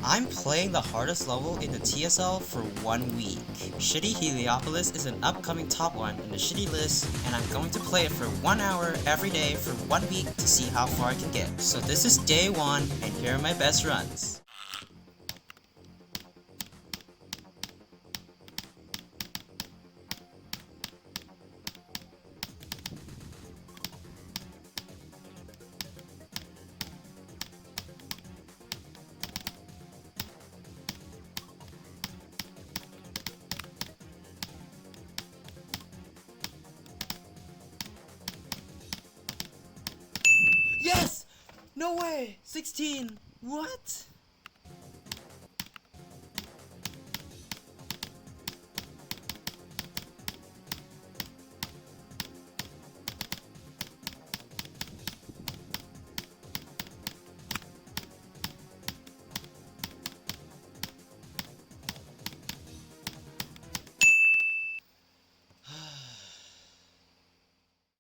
I'm playing the hardest level in the TSL for 1 week. Shitty Heliopolis is an upcoming top 1 in the shitty list, and I'm going to play it for 1 hour every day for 1 week to see how far I can get. So this is day 1, and here are my best runs. Yes! No way! 16! What?